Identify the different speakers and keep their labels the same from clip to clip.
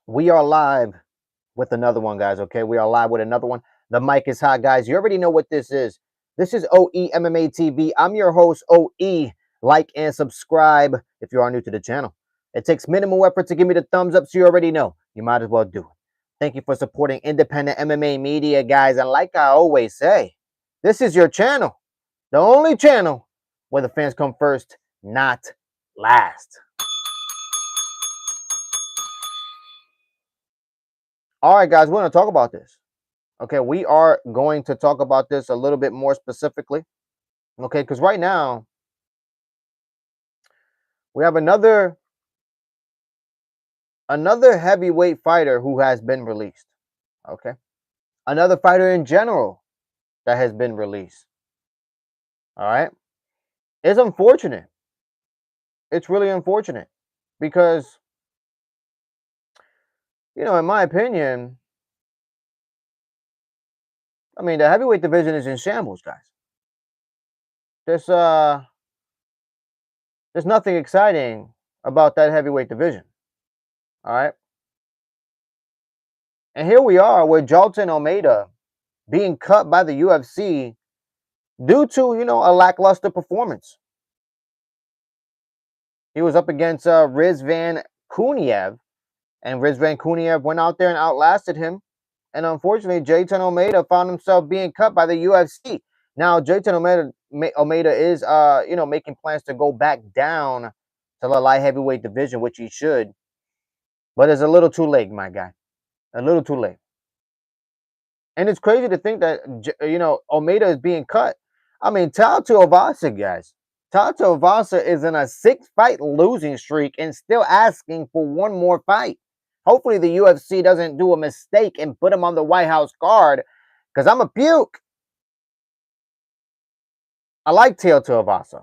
Speaker 1: We are live with another one, guys. Okay, we are live with another one. The mic is hot, guys. You already know what this is. This is OE MMA TV. I'm your host, OE. Like and subscribe if you are new to the channel. It takes minimal effort to give me the thumbs up, so you already know. You might as well do it. Thank you for supporting independent MMA media, guys. And like I always say, this is your channel, the only channel where the fans come first, not last. All right, guys, we're going to talk about this. Okay, we are going to talk about this a little bit more specifically. Okay, because right now we have another heavyweight fighter who has been released. Okay, another fighter in general that has been released. All right, it's unfortunate. It's really unfortunate because in my opinion, I mean, the heavyweight division is in shambles, guys. There's uh, there's nothing exciting about that heavyweight division. All right. And here we are with Jailton Almeida being cut by the UFC due to, a lackluster performance. He was up against Rizvan Kuniev, and Rizvan Kuniev went out there and outlasted him. And unfortunately, Jailton Almeida found himself being cut by the UFC. Now, Jailton Almeida is, making plans to go back down to the light heavyweight division, which he should. But it's a little too late, my guy. A little too late. And it's crazy to think that, Almeida is being cut. I mean, Tai Tuivasa, guys. Tai Tuivasa is in a 6-fight losing streak and still asking for one more fight. Hopefully the UFC doesn't do a mistake and put him on the White House guard, because I'm a puke. I like Tai Tuivasa.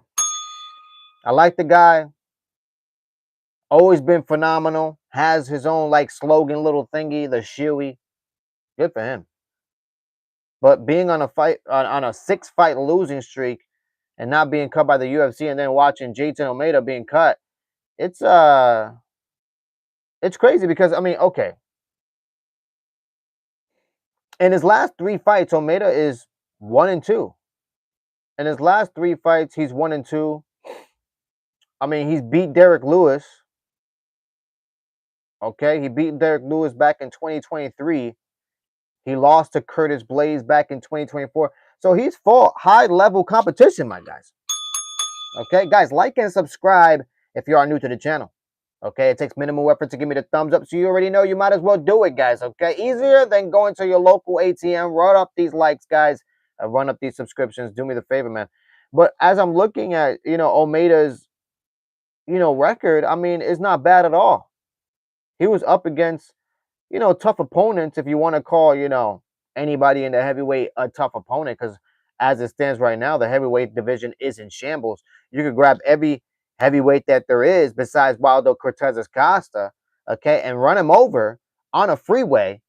Speaker 1: I like the guy. Always been phenomenal. Has his own slogan little thingy, the Shoey. Good for him. But being on a 6-fight losing streak and not being cut by the UFC, and then watching Jailton Almeida being cut, it's crazy because, I mean, okay. In his last 3 fights, Almeida is 1-2. In his last 3 fights, he's 1-2. I mean, he's beat Derek Lewis. Okay, he beat Derek Lewis back in 2023. He lost to Curtis Blaze back in 2024. So he's fought high-level competition, my guys. Okay, guys, like and subscribe if you are new to the channel. Okay, it takes minimal effort to give me the thumbs up, so you already know you might as well do it, guys. Okay, easier than going to your local ATM. Run up these likes, guys. Run up these subscriptions. Do me the favor, man. But as I'm looking at, Almeida's, record, I mean, it's not bad at all. He was up against, tough opponents, if you want to call, anybody in the heavyweight a tough opponent, because as it stands right now, the heavyweight division is in shambles. You could grab every heavyweight that there is besides Waldo Cortez Costa, okay, and run him over on a freeway,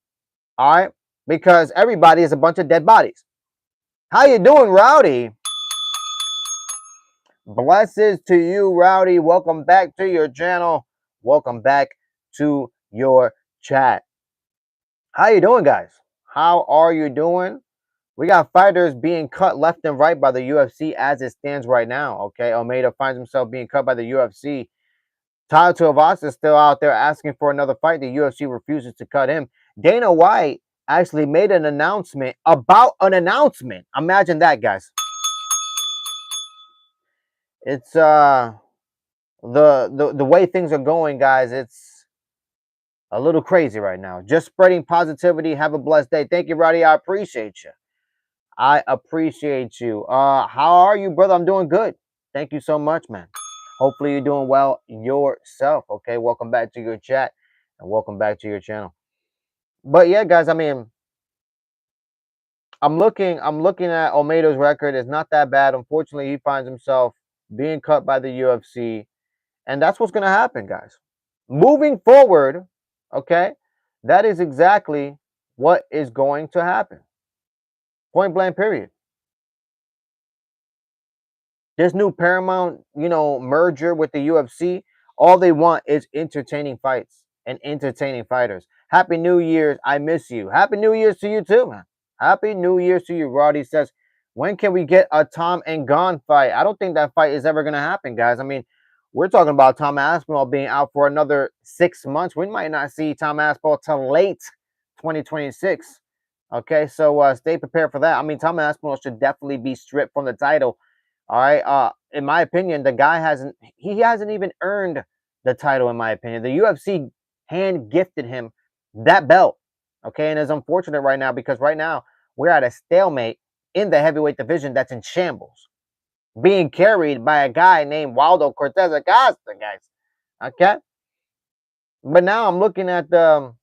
Speaker 1: all right, because everybody is a bunch of dead bodies. How you doing, Rowdy? Blessings to you, Rowdy. Welcome back to your channel. Welcome back to your chat. How you doing, guys? How are you doing? We got fighters being cut left and right by the UFC as it stands right now, okay? Almeida finds himself being cut by the UFC. Tai Tuivasa is still out there asking for another fight. The UFC refuses to cut him. Dana White actually made an announcement about an announcement. Imagine that, guys. It's the way things are going, guys. It's a little crazy right now. Just spreading positivity. Have a blessed day. Thank you, Roddy. I appreciate you. I appreciate you. How are you, brother? I'm doing good. Thank you so much, man. Hopefully you're doing well yourself. Okay, welcome back to your chat and welcome back to your channel. But yeah, guys, I mean, I'm looking at Almeida's record. It's not that bad. Unfortunately, he finds himself being cut by the UFC, and that's what's gonna happen, guys. Moving forward, okay, that is exactly what is going to happen. Point blank, period. This new Paramount, merger with the UFC, all they want is entertaining fights. and entertaining fighters. Happy New Year's. I miss you. Happy New Year's to you too, man. Happy New Year's to you. Roddy says, when can we get a Tom and Gon fight? I don't think that fight is ever going to happen, guys. I mean, we're talking about Tom Aspinall being out for another 6 months. We might not see Tom Aspinall till late 2026. Okay, so stay prepared for that. I mean, Tom Aspinall should definitely be stripped from the title. All right. In my opinion, the guy hasn't even earned the title, in my opinion. The UFC hand gifted him that belt. Okay, and it's unfortunate right now because right now we're at a stalemate in the heavyweight division that's in shambles, being carried by a guy named Waldo Cortez Acosta, guys. Okay, but now I'm looking at the,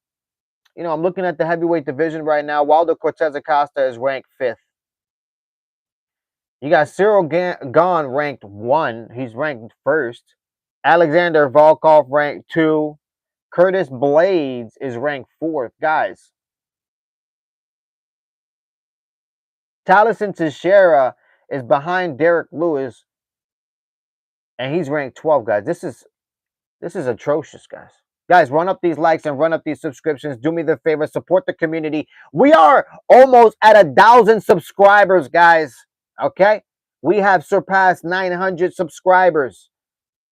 Speaker 1: I'm looking at the heavyweight division right now. Waldo Cortez Acosta is ranked 5th. You got Cyril Gane ranked 1. He's ranked 1st. Alexander Volkov ranked 2. Curtis Blades is ranked 4th. Guys, Taliesin Teixeira is behind Derek Lewis, and he's ranked 12, guys. This is atrocious, guys. Guys, run up these likes and run up these subscriptions. Do me the favor, support the community. We are almost at 1,000 subscribers, guys. Okay? We have surpassed 900 subscribers.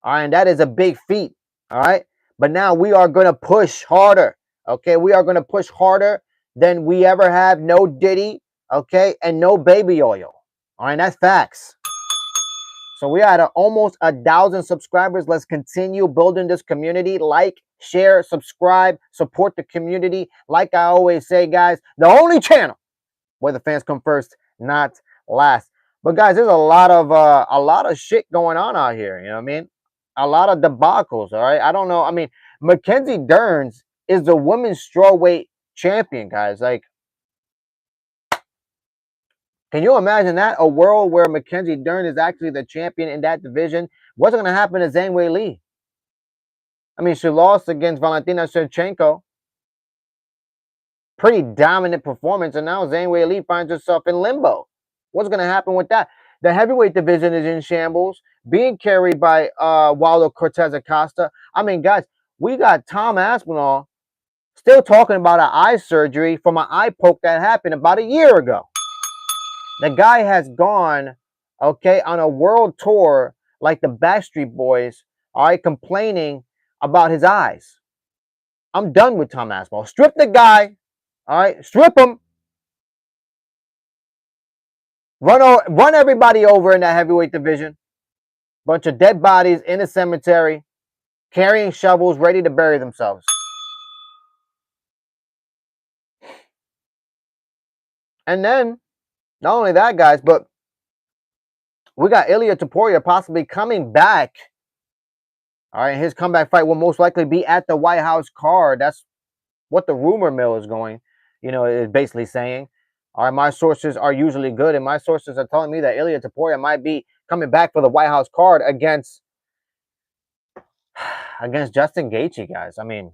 Speaker 1: All right, and that is a big feat. All right? But now we are going to push harder. Okay? We are going to push harder than we ever have. No Diddy, okay? And no baby oil. All right, that's facts. So we are at almost 1,000 subscribers. Let's continue building this community. Like, share, subscribe, support the community. Like I always say, guys, the only channel where the fans come first, not last. But guys, there's a lot of shit going on out here. You know what I mean? A lot of debacles. All right. I don't know. I mean, Mackenzie Dern is the women's strawweight champion, guys. Like, can you imagine that? A world where Mackenzie Dern is actually the champion in that division. What's going to happen to Zhang Weili? I mean, she lost against Valentina Shevchenko. Pretty dominant performance, and now Zhang Weili finds herself in limbo. What's going to happen with that? The heavyweight division is in shambles, being carried by Waldo Cortez Acosta. I mean, guys, we got Tom Aspinall still talking about an eye surgery from an eye poke that happened about a year ago. The guy has gone, okay, on a world tour like the Backstreet Boys, all right, complaining about his eyes. I'm done with Tom Aspinall. Strip the guy, all right, strip him. Run everybody over in that heavyweight division. Bunch of dead bodies in a cemetery, carrying shovels, ready to bury themselves. And then, not only that, guys, but we got Ilia Topuria possibly coming back. All right, his comeback fight will most likely be at the White House card. That's what the rumor mill is going, is basically saying. All right, my sources are usually good, and my sources are telling me that Ilia Topuria might be coming back for the White House card against Justin Gaethje, guys. I mean,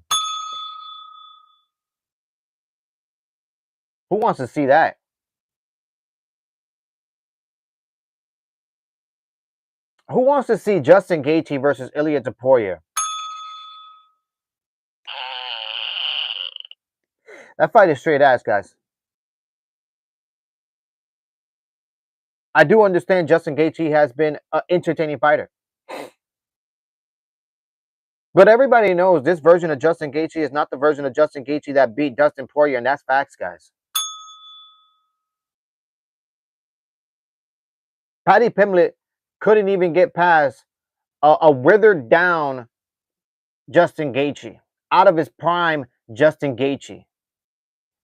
Speaker 1: who wants to see that? Who wants to see Justin Gaethje versus Ilia Topuria? That fight is straight ass, guys. I do understand Justin Gaethje has been an entertaining fighter. But everybody knows this version of Justin Gaethje is not the version of Justin Gaethje that beat Dustin Poirier, and that's facts, guys. Paddy Pimblett couldn't even get past a withered down Justin Gaethje, out of his prime Justin Gaethje.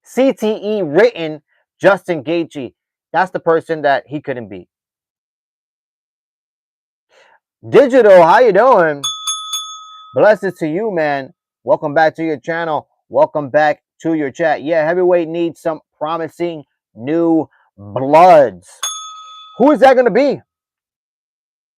Speaker 1: CTE written Justin Gaethje. That's the person that he couldn't beat. Digital, how you doing? Blessings to you, man. Welcome back to your channel. Welcome back to your chat. Yeah, heavyweight needs some promising new bloods. Who is that going to be?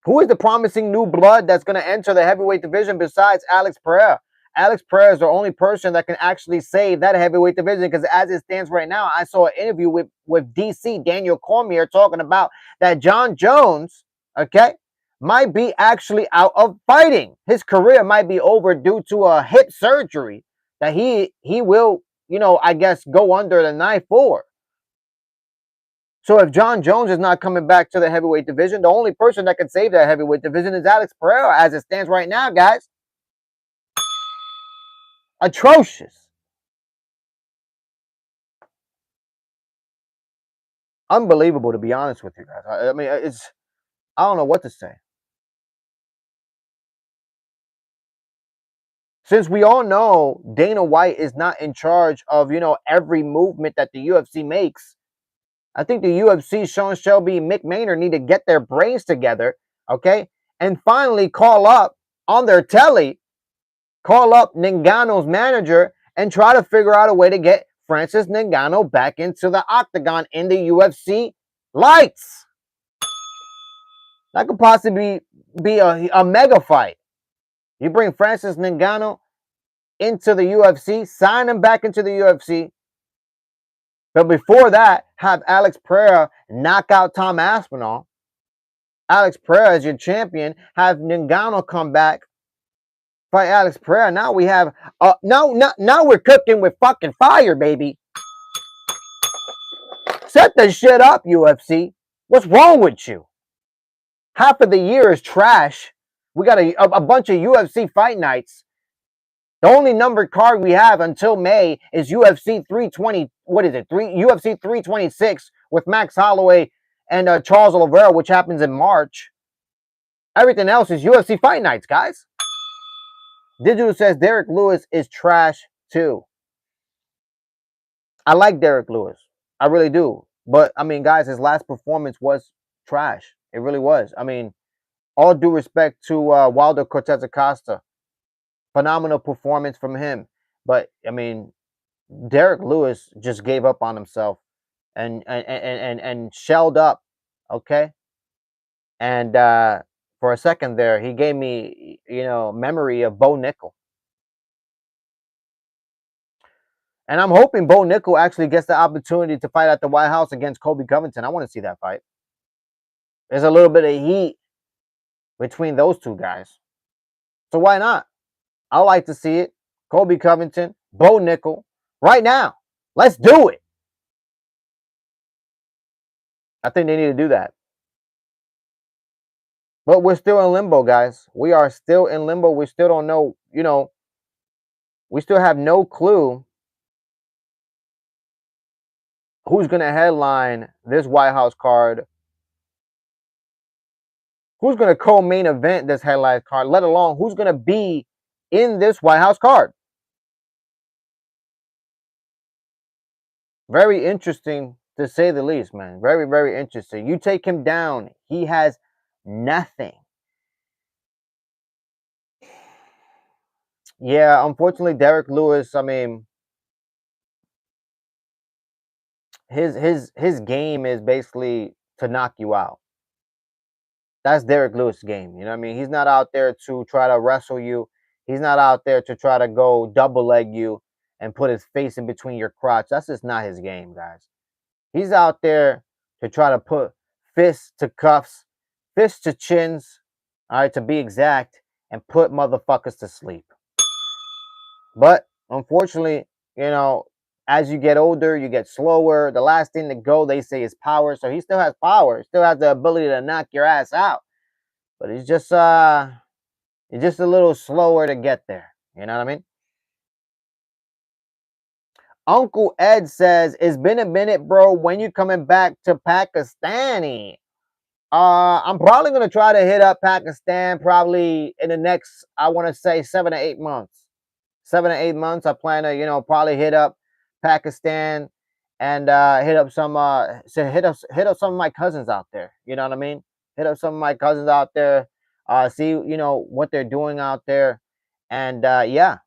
Speaker 1: Who is the promising new blood that's going to enter the heavyweight division besides Alex Pereira? Alex Pereira is the only person that can actually save that heavyweight division, because as it stands right now, I saw an interview with DC, Daniel Cormier, talking about that John Jones, okay, might be actually out of fighting. His career might be over due to a hip surgery that he will, I guess, go under the knife for. So if Jon Jones is not coming back to the heavyweight division, the only person that can save that heavyweight division is Alex Pereira as it stands right now, guys. Atrocious. Unbelievable, to be honest with you guys. I mean, I don't know what to say. Since we all know Dana White is not in charge of, every movement that the UFC makes, I think the UFC, Sean Shelby, Mick Maynard need to get their brains together, okay? And finally call up on their telly, call up Ngannou's manager and try to figure out a way to get Francis Ngannou back into the octagon in the UFC lights. That could possibly be a mega fight. You bring Francis Ngannou into the UFC, sign him back into the UFC. But before that, have Alex Pereira knock out Tom Aspinall. Alex Pereira as your champion. Have Ngannou come back, fight Alex Pereira. Now we have, now we're cooking with fucking fire, baby. Set the shit up, UFC. What's wrong with you? Half of the year is trash. We got a bunch of UFC fight nights. The only numbered card we have until May is UFC 320. What is it? UFC 326 with Max Holloway and Charles Oliveira, which happens in March. Everything else is UFC fight nights, guys. Digital says Derek Lewis is trash too. I like Derek Lewis. I really do. But, I mean, guys, his last performance was trash. It really was. I mean, all due respect to Wilder Cortez Acosta. Phenomenal performance from him. But, I mean, Derek Lewis just gave up on himself and shelled up, okay? And for a second there, he gave me, memory of Bo Nickel. And I'm hoping Bo Nickel actually gets the opportunity to fight at the White House against Colby Covington. I want to see that fight. There's a little bit of heat between those two guys. So why not? I like to see it. Colby Covington, Bo Nickel, right now. Let's do it. I think they need to do that. But we're still in limbo, guys. We are still in limbo. We still don't know, we still have no clue who's going to headline this White House card. Who's going to co-main event this headline card, let alone who's going to be in this White House card. Very interesting, to say the least, man. Very, very interesting. You take him down, he has nothing. Yeah, unfortunately, Derek Lewis, I mean, his game is basically to knock you out. That's Derek Lewis' game. You know what I mean? He's not out there to try to wrestle you. He's not out there to try to go double leg you and put his face in between your crotch. That's just not his game, guys. He's out there to try to put fists to cuffs, fists to chins, all right, to be exact, and put motherfuckers to sleep. But unfortunately, as you get older, you get slower. The last thing to go, they say, is power. So he still has power. He still has the ability to knock your ass out. But he's just a little slower to get there. You know what I mean? Uncle Ed says, it's been a minute, bro. When you coming back to Pakistani? I'm probably going to try to hit up Pakistan probably in the next, I want to say 7 to 8 months. 7 to 8 months. I plan to, probably hit up Pakistan and hit up some hit up some of my cousins out there. You know what I mean? Hit up some of my cousins out there. See, what they're doing out there. And yeah,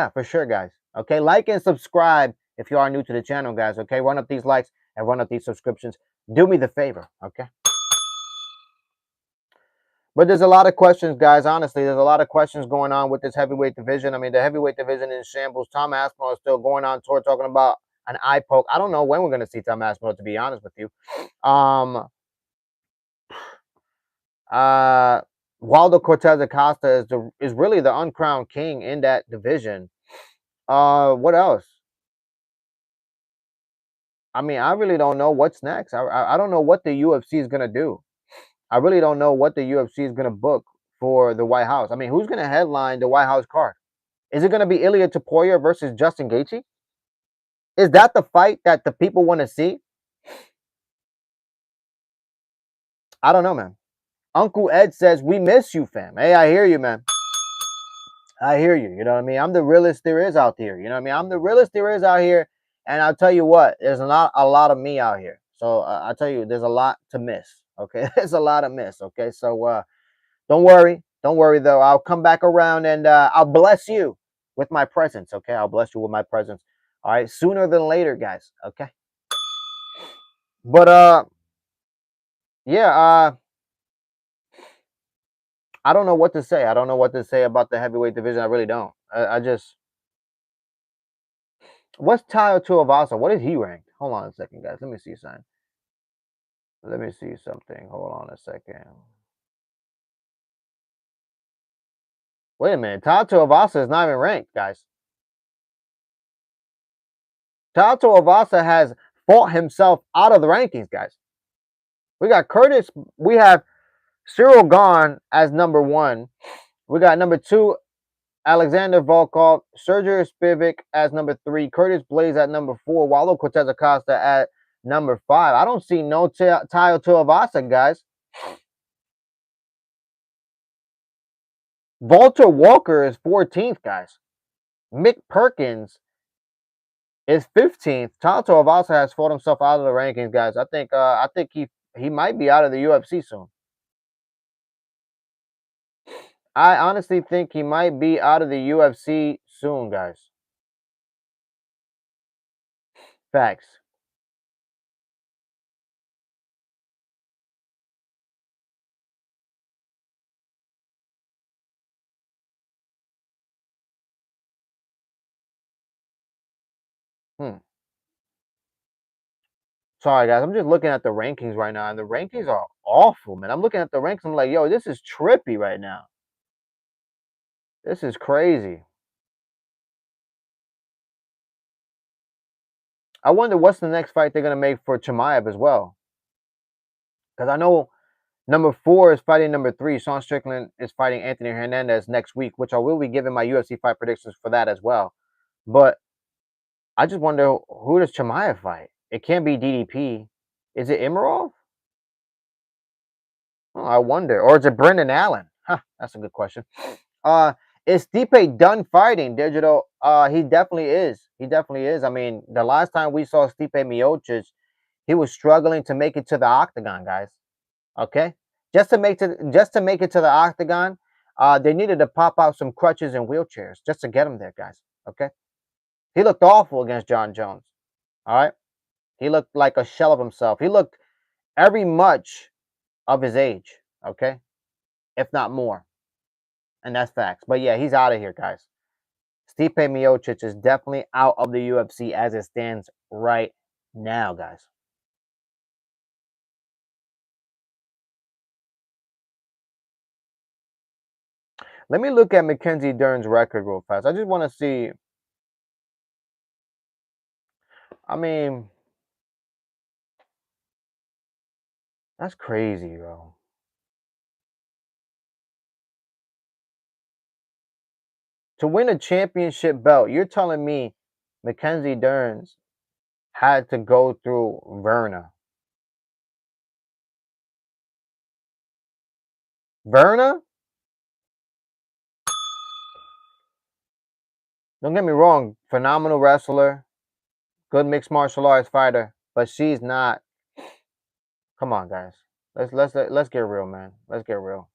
Speaker 1: for sure, guys. Okay, like and subscribe if you are new to the channel, guys. Okay, run up these likes and run up these subscriptions. Do me the favor, okay? But there's a lot of questions, guys. Honestly, there's a lot of questions going on with this heavyweight division. I mean, the heavyweight division is in shambles. Tom Aspinall is still going on tour talking about an eye poke. I don't know when we're going to see Tom Aspinall, to be honest with you. Waldo Cortez Acosta is really the uncrowned king in that division. What else? I mean, I really don't know what's next. I don't know what the UFC is gonna do. I really don't know what the UFC is gonna book for the White House. I mean, who's gonna headline the White House card? Is it gonna be Ilya Taporia versus Justin Gaethje? Is that the fight that the people want to see? I don't know, man. Uncle Ed says we miss you, fam. Hey, I hear you, man. I hear you. You know what I mean? I'm the realest there is out here. You know what I mean? I'm the realest there is out here. And I'll tell you what, there's not a lot of me out here. So I'll tell you, there's a lot to miss. Okay, there's a lot of miss. Okay, so don't worry, don't worry though. I'll come back around and I'll bless you with my presence. Okay, I'll bless you with my presence. All right, sooner than later, guys. Okay, but yeah, I don't know what to say. I don't know what to say about the heavyweight division. I really don't. I just what's Tayo Tuivasa? What is he ranked? Hold on a second, guys. Let me see something. Let me see something. Hold on a second. Wait a minute. Tayo Tuivasa is not even ranked, guys. Tayo Tuivasa has fought himself out of the rankings, guys. We got Curtis. We have Cyril Gahn as number 1. We got number 2, Alexander Volkov, Sergey Spivak as number 3, Curtis Blaze at number 4, Waldo Cortez Acosta at number 5. I don't see no Tayo Tuivasa, guys. Walter Walker is 14th, guys. Mick Perkins is 15th. Tayo Tuivasa has fought himself out of the rankings, guys. I think he might be out of the UFC soon. I honestly think he might be out of the UFC soon, guys. Facts. Hmm. Sorry, guys. I'm just looking at the rankings right now, and the rankings are awful, man. I'm looking at the rankings. I'm like, yo, this is trippy right now. This is crazy. I wonder what's the next fight they're gonna make for Chimaev as well, because I know number 4 is fighting number 3. Sean Strickland is fighting Anthony Hernandez next week, which I will be giving my UFC fight predictions for that as well. But I just wonder who does Chimaev fight? It can't be DDP. Is it Imarov? Oh, I wonder. Or is it Brendan Allen? Huh, that's a good question. Uh, is Stipe done fighting digital? He definitely is. He definitely is. I mean, the last time we saw Stipe Miocic, he was struggling to make it to the octagon, guys. Okay, just to make it to the octagon, they needed to pop out some crutches and wheelchairs just to get him there, guys. Okay, he looked awful against John Jones. All right, he looked like a shell of himself. He looked every much of his age. Okay, if not more. And that's facts. But yeah, he's out of here, guys. Stipe Miocic is definitely out of the UFC as it stands right now, guys. Let me look at Mackenzie Dern's record real fast. I just want to see. I mean, that's crazy, bro. To win a championship belt, you're telling me Mackenzie Dern had to go through Verna. Verna? Don't get me wrong, phenomenal wrestler, good mixed martial arts fighter, but she's not. Come on, guys. Let's get real, man. Let's get real.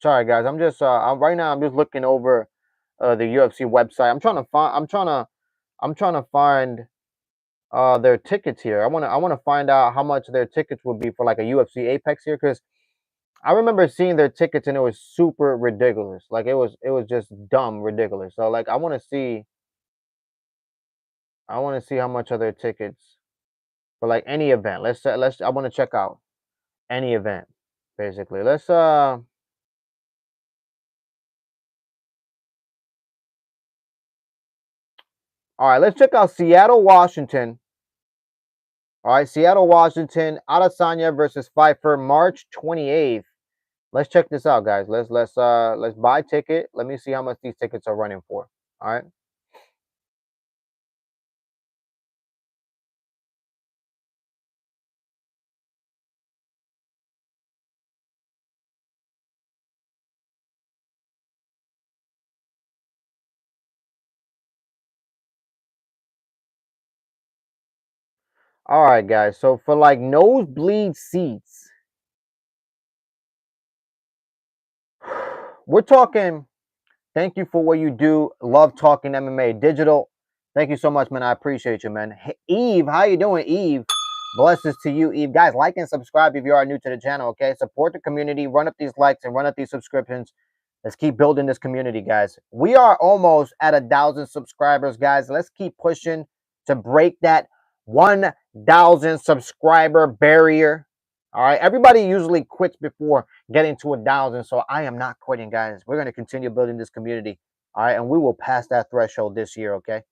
Speaker 1: Sorry, guys. I'm just right now. I'm just looking over the UFC website. I'm trying to find their tickets here. I want to find out how much their tickets would be for like a UFC Apex here, because I remember seeing their tickets and it was super ridiculous. Like it was just dumb ridiculous. So like I want to see how much are their tickets for like any event. Let's I want to check out any event basically. Let's all right, let's check out Seattle, Washington. All right, Seattle, Washington, Adesanya versus Pfeiffer, March 28th. Let's check this out, guys. Let's buy a ticket. Let me see how much these tickets are running for. All right. All right, guys. So for like nosebleed seats, we're talking. Thank you for what you do. Love talking MMA digital. Thank you so much, man. I appreciate you, man. Hey, Eve, how you doing, Eve? Blessings to you, Eve. Guys, like and subscribe if you are new to the channel, okay? Support the community. Run up these likes and run up these subscriptions. Let's keep building this community, guys. We are almost at 1,000 subscribers, guys. Let's keep pushing to break that 1,000 subscriber barrier. All right. Everybody usually quits before getting to 1,000. So I am not quitting, guys. We're going to continue building this community. All right. And we will pass that threshold this year. Okay.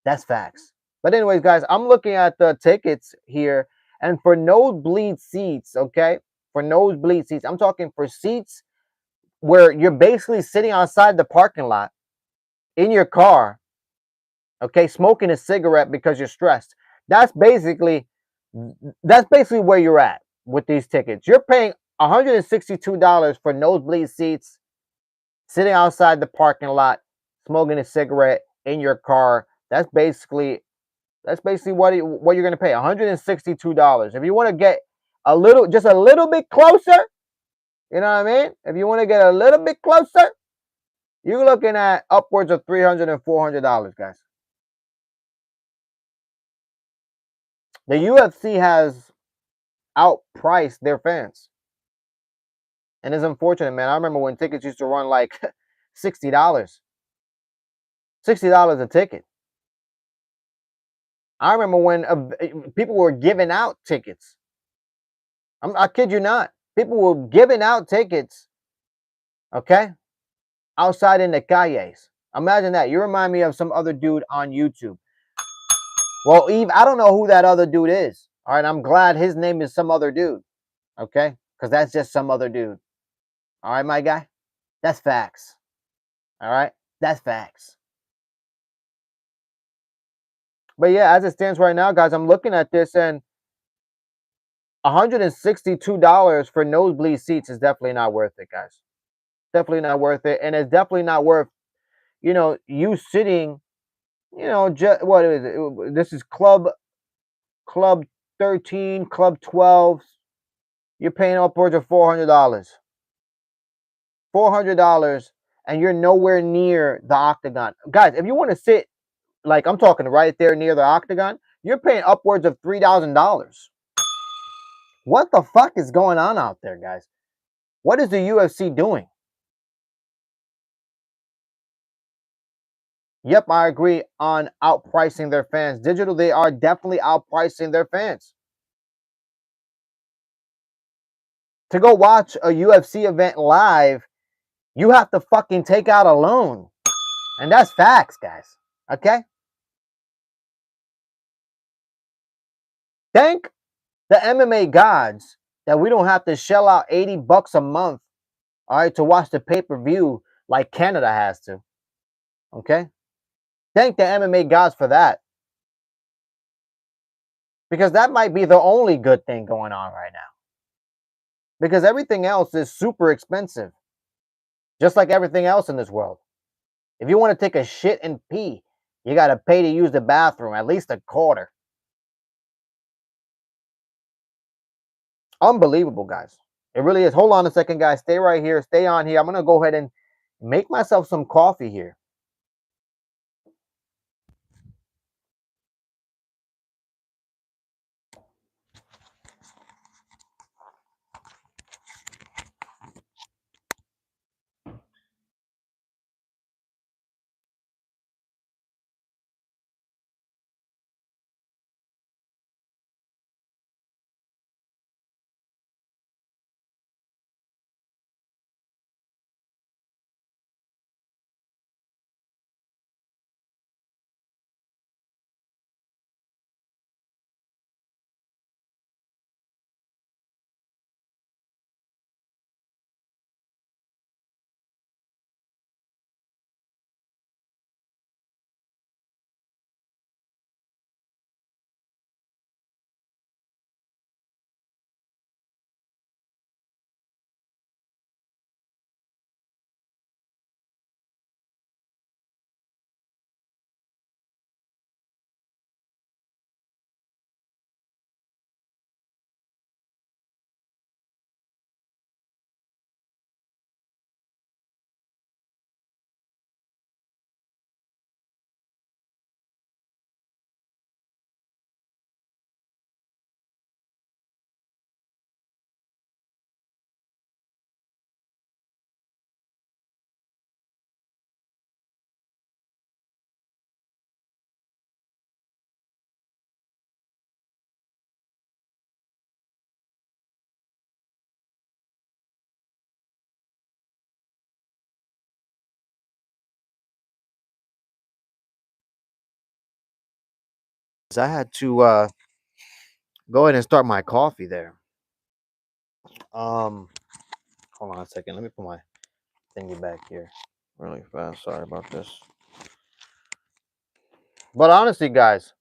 Speaker 1: That's facts. But, anyways, guys, I'm looking at the tickets here. And for nosebleed seats, okay, for nosebleed seats, I'm talking for seats where you're basically sitting outside the parking lot in your car, okay, smoking a cigarette because you're stressed. That's basically where you're at with these tickets. You're paying $162 for nosebleed seats, sitting outside the parking lot, smoking a cigarette in your car. That's basically what you're gonna pay. $162. If you want to get just a little bit closer, you know what I mean? If you want to get a little bit closer, you're looking at upwards of $300 and $400, guys. The UFC has outpriced their fans. And it's unfortunate, man. I remember when tickets used to run like $60. $60 a ticket. I remember when people were giving out tickets. I kid you not. People were giving out tickets, okay, outside in the calles. Imagine that. You remind me of some other dude on YouTube. Well, Eve, I don't know who that other dude is. All right, I'm glad his name is some other dude, okay? Because that's just some other dude. All right, my guy? That's facts. All right? That's facts. But yeah, as it stands right now, guys, I'm looking at this and $162 for nosebleed seats is definitely not worth it, guys. Definitely not worth it. And it's definitely not worth, you sitting, what is it? This is Club 13, Club 12. You're paying upwards of $400. $400 and you're nowhere near the octagon. Guys, if you want to sit, like I'm talking right there near the octagon, you're paying upwards of $3,000. What the fuck is going on out there, guys? What is the UFC doing? Yep, I agree on outpricing their fans. Digital, they are definitely outpricing their fans. To go watch a UFC event live, you have to fucking take out a loan. And that's facts, guys. Okay? Thank the MMA gods that we don't have to shell out $80 a month, all right, to watch the pay-per-view like Canada has to. Okay? Thank the MMA gods for that. Because that might be the only good thing going on right now. Because everything else is super expensive. Just like everything else in this world. If you want to take a shit and pee, you got to pay to use the bathroom, at least a quarter. Unbelievable, guys. It really is. Hold on a second, guys. Stay right here. Stay on here. I'm going to go ahead and make myself some coffee here. I had to go ahead and start my coffee there. Hold on a second. Let me put my thingy back here really fast. Sorry about this. But honestly, guys,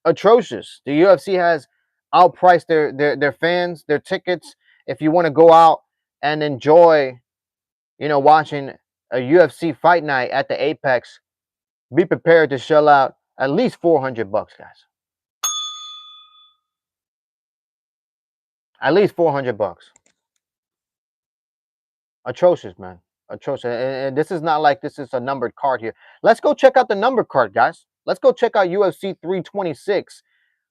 Speaker 1: atrocious. The UFC has outpriced their fans, their tickets. If you want to go out and enjoy, watching a UFC fight night at the Apex, be prepared to shell out at least $400, guys. At least $400. Atrocious, man. Atrocious. And this is not like this is a numbered card here. Let's go check out the numbered card, guys. Let's go check out UFC 326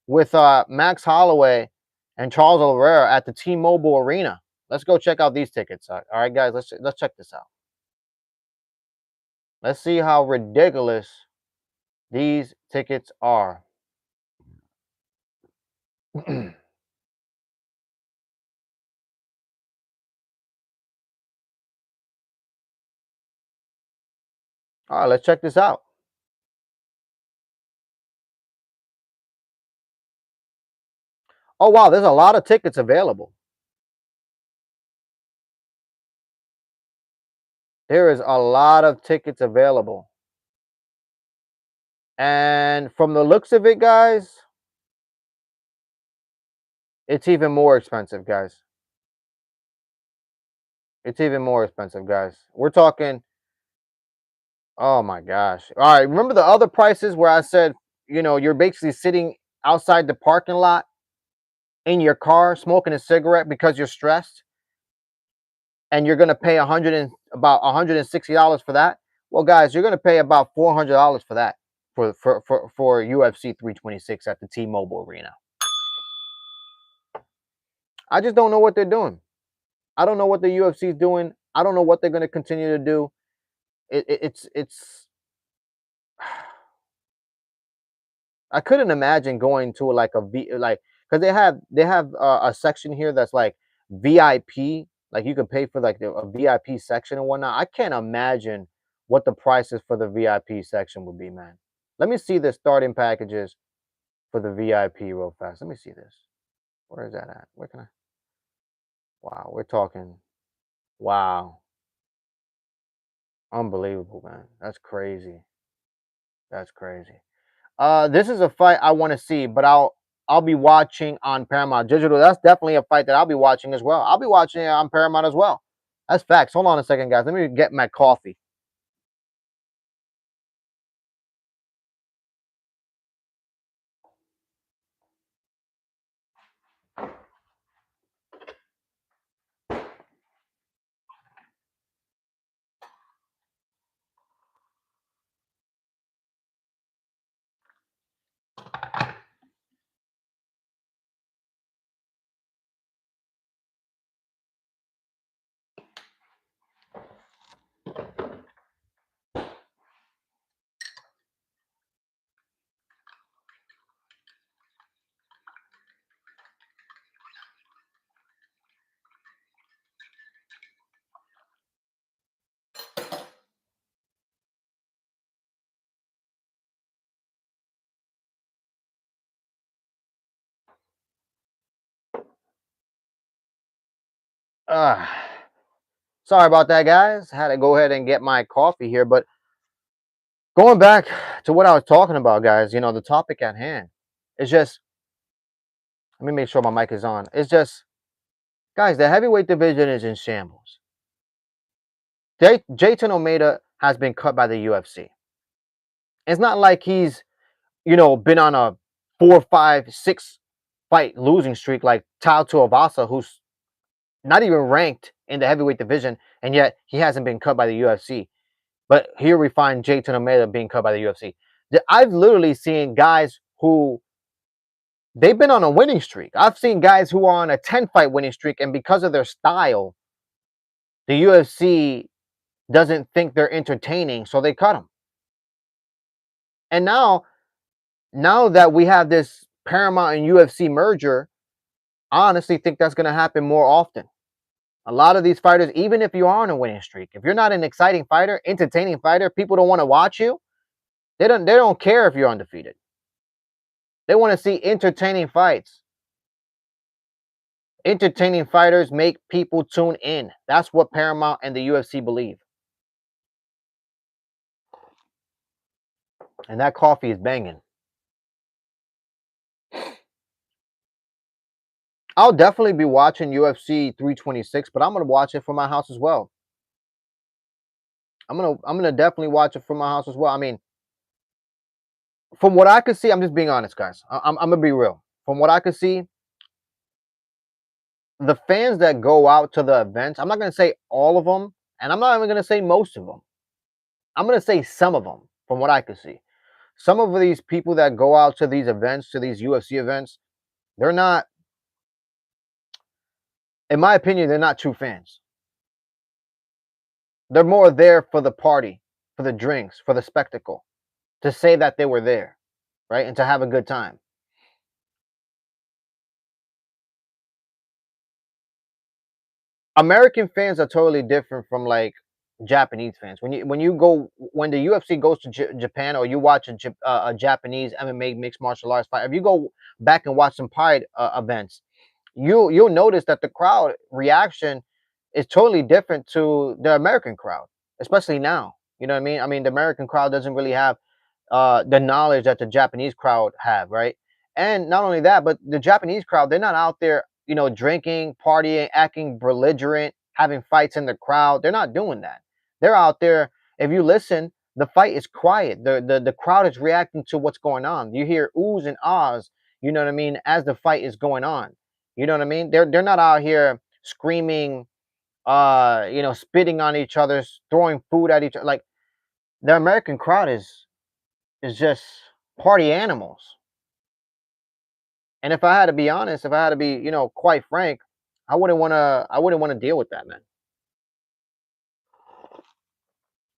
Speaker 1: with Max Holloway and Charles Oliveira at the T-Mobile Arena. Let's go check out these tickets. All right, guys. Let's check this out. Let's see how ridiculous these tickets are. All right, let's check this out. Oh, wow, there's a lot of tickets available. There is a lot of tickets available. And from the looks of it, guys, it's even more expensive, guys. It's even more expensive, guys. We're talking, oh my gosh. All right, remember the other prices where I said, you're basically sitting outside the parking lot in your car smoking a cigarette because you're stressed and you're going to pay about $160 for that? Well, guys, you're going to pay about $400 for that for UFC 326 at the T-Mobile Arena. I just don't know what they're doing. I don't know what the UFC is doing. I don't know what they're going to continue to do. It's I couldn't imagine going to like because they have a section here that's like VIP, like you can pay for like a VIP section and whatnot. I can't imagine what the prices for the VIP section would be, man. Let me see the starting packages for the VIP real fast. Let me see this. Where is that at? Where can I? Wow, we're talking. Wow, unbelievable, man. That's crazy. That's crazy. This is a fight I want to see, but I'll be watching on Paramount Digital. That's definitely a fight that I'll be watching as well. I'll be watching it on Paramount as well. That's facts. Hold on a second, guys. Let me get my coffee. Uh, Sorry about that, guys. Had to go ahead and get my coffee here, but going back to what I was talking about, guys, the topic at hand is just, let me make sure my mic is on. It's just, guys, the heavyweight division is in shambles. Jayton Almeida has been cut by the UFC. It's not like he's, been on a 4, 5, 6 fight losing streak like Tao Tuivasa, who's not even ranked in the heavyweight division, and yet he hasn't been cut by the UFC. But here we find Jayton Almeida being cut by the UFC. I've literally seen guys who they've been on a winning streak. I've seen guys who are on a 10-fight winning streak, and because of their style, the UFC doesn't think they're entertaining, so they cut them. And now that we have this Paramount and UFC merger, I honestly think that's going to happen more often. A lot of these fighters, even if you are on a winning streak, if you're not an exciting fighter, entertaining fighter, people don't want to watch you. They don't care if you're undefeated. They want to see entertaining fights. Entertaining fighters make people tune in. That's what Paramount and the UFC believe. And that coffee is banging. I'll definitely be watching UFC 326, but I'm gonna watch it from my house as well. I'm gonna definitely watch it from my house as well. I mean, from what I could see, I'm just being honest, guys. I'm gonna be real. From what I could see, the fans that go out to the events, I'm not gonna say all of them, and I'm not even gonna say most of them. I'm gonna say some of them, from what I could see. Some of these people that go out to these events, to these UFC events, they're not, in my opinion, they're not true fans. They're more there for the party, for the drinks, for the spectacle, to say that they were there, right? And to have a good time. American fans are totally different from like Japanese fans. When the UFC goes to Japan, or you watch a Japanese MMA mixed martial arts fight, if you go back and watch some Pride events, you'll notice that the crowd reaction is totally different to the American crowd, especially now. You know what I mean? I mean, the American crowd doesn't really have the knowledge that the Japanese crowd have, right? And not only that, but the Japanese crowd, they're not out there, drinking, partying, acting belligerent, having fights in the crowd. They're not doing that. They're out there. If you listen, the fight is quiet. The crowd is reacting to what's going on. You hear oohs and ahs, you know what I mean, as the fight is going on. You know what I mean? They're not out here screaming, spitting on each other, throwing food at each other. Like, the American crowd is just party animals. And if I had to be honest, if I had to be, quite frank, I wouldn't want to deal with that, man.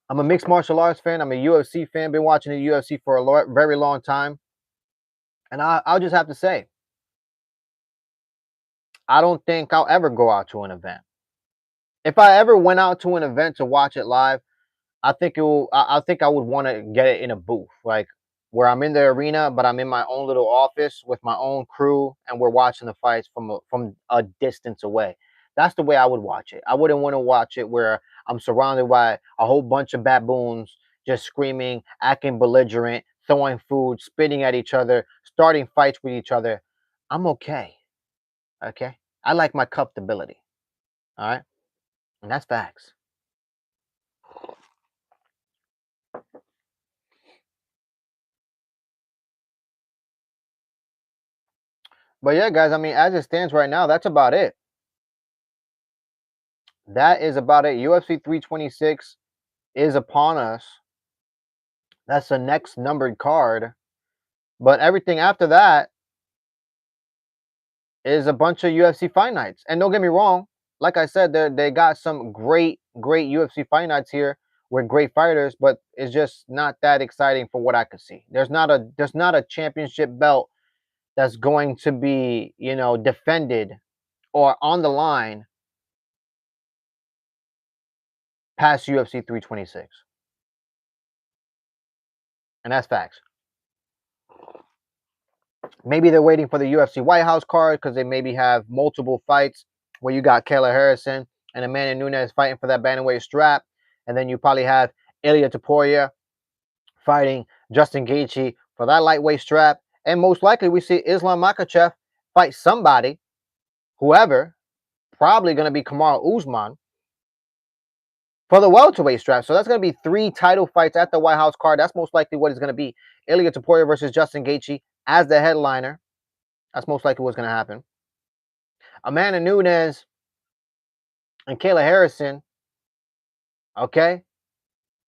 Speaker 1: I'm a mixed martial arts fan. I'm a UFC fan. Been watching the UFC for a very long time. And I'll just have to say, I don't think I'll ever go out to an event. If I ever went out to an event to watch it live, I think it will. I think I would want to get it in a booth, like where I'm in the arena, but I'm in my own little office with my own crew, and we're watching the fights from a distance away. That's the way I would watch it. I wouldn't want to watch it where I'm surrounded by a whole bunch of baboons just screaming, acting belligerent, throwing food, spitting at each other, starting fights with each other. I'm okay. Okay, I like my comfortability. All right, and that's facts. But yeah, guys, I mean, as it stands right now, that's about it. That is about it. UFC 326 is upon us. That's the next numbered card. But everything after that is a bunch of UFC fight nights. And don't get me wrong, like I said, they got some great UFC fight nights here with great fighters, but it's just not that exciting for what I could see. There's not a championship belt that's going to be, defended or on the line past UFC 326. And that's facts. Maybe they're waiting for the UFC White House card because they maybe have multiple fights where you got Kayla Harrison and Amanda Nunes fighting for that bantamweight strap, and then you probably have Ilia Topuria fighting Justin Gaethje for that lightweight strap, and most likely we see Islam Makhachev fight somebody, whoever, probably going to be Kamaru Usman for the welterweight strap. So that's going to be 3 title fights at the White House card. That's most likely what it's going to be. Ilia Topuria versus Justin Gaethje as the headliner. That's most likely what's going to happen. Amanda Nunes and Kayla Harrison, okay,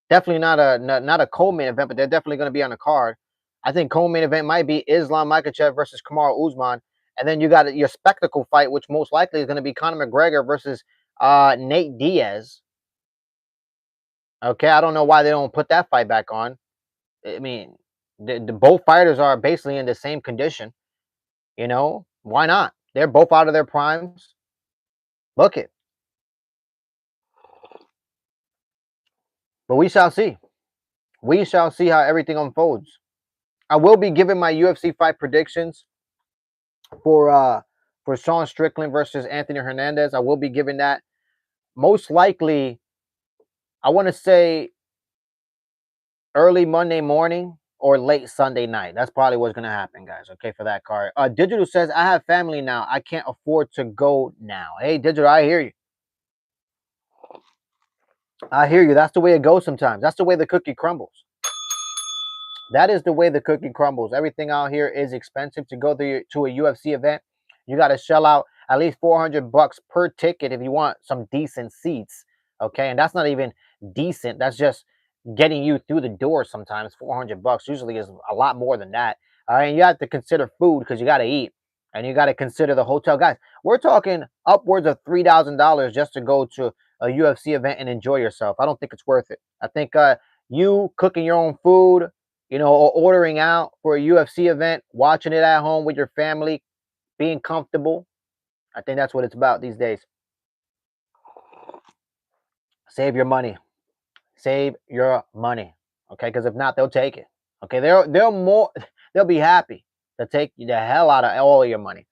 Speaker 1: definitely not a co-main event, but they're definitely going to be on the card. I think co-main event might be Islam Makhachev versus Kamaru Usman, and then you got your spectacle fight, which most likely is going to be Conor McGregor versus Nate Diaz. Okay, I don't know why they don't put that fight back on. I mean, the both fighters are basically in the same condition. Why not? They're both out of their primes. Look it. But we shall see. We shall see how everything unfolds. I will be giving my UFC fight predictions for Sean Strickland versus Anthony Hernandez. I will be giving that most likely. I want to say early Monday morning or late Sunday night. That's probably what's gonna happen, guys. Okay, for that card. Digital says I have family now. I can't afford to go now. Hey, Digital, I hear you. I hear you. That's the way it goes sometimes. That's the way the cookie crumbles. That is the way the cookie crumbles. Everything out here is expensive. To go to a UFC event, you got to shell out at least $400 per ticket if you want some decent seats. Okay, and that's not even decent. That's just getting you through the door. Sometimes $400 usually is a lot more than that. All right, and you have to consider food because you got to eat, and you got to consider the hotel. Guys, we're talking upwards of $3,000 just to go to a UFC event and enjoy yourself. I don't think it's worth it. I think you cooking your own food, or ordering out for a UFC event, watching it at home with your family, being comfortable. I think that's what it's about these days. Save your money. Save your money. Okay, because if not, they'll take it. Okay, they'll be happy to take the hell out of all of your money.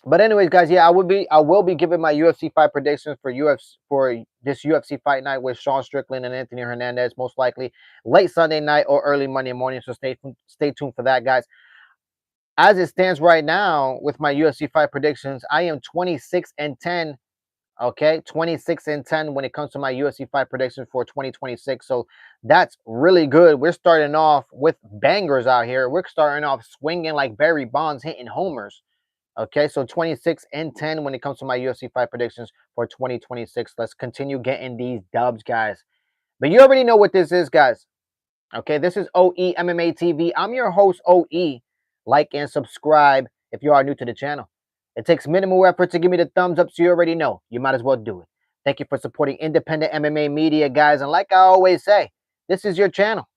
Speaker 1: But anyways, guys, yeah, I will be giving my UFC fight predictions for this UFC fight night with Sean Strickland and Anthony Hernandez, most likely late Sunday night or early Monday morning. So stay tuned for that, guys. As it stands right now with my UFC fight predictions, I am 26-10. Okay, 26-10 when it comes to my UFC fight predictions for 2026. So that's really good. We're starting off with bangers out here. We're starting off swinging like Barry Bonds, hitting homers. Okay, so 26-10 when it comes to my UFC fight predictions for 2026. Let's continue getting these dubs, guys. But you already know what this is, guys. Okay, this is OE MMA TV. I'm your host, OE. Like and subscribe if you are new to the channel. It takes minimal effort to give me the thumbs up, so you already know. You might as well do it. Thank you for supporting independent MMA media, guys. And like I always say, this is your channel.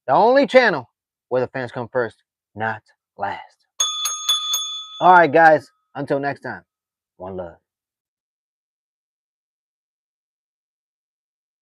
Speaker 1: The only channel where the fans come first, not last. All right, guys. Until next time, one love.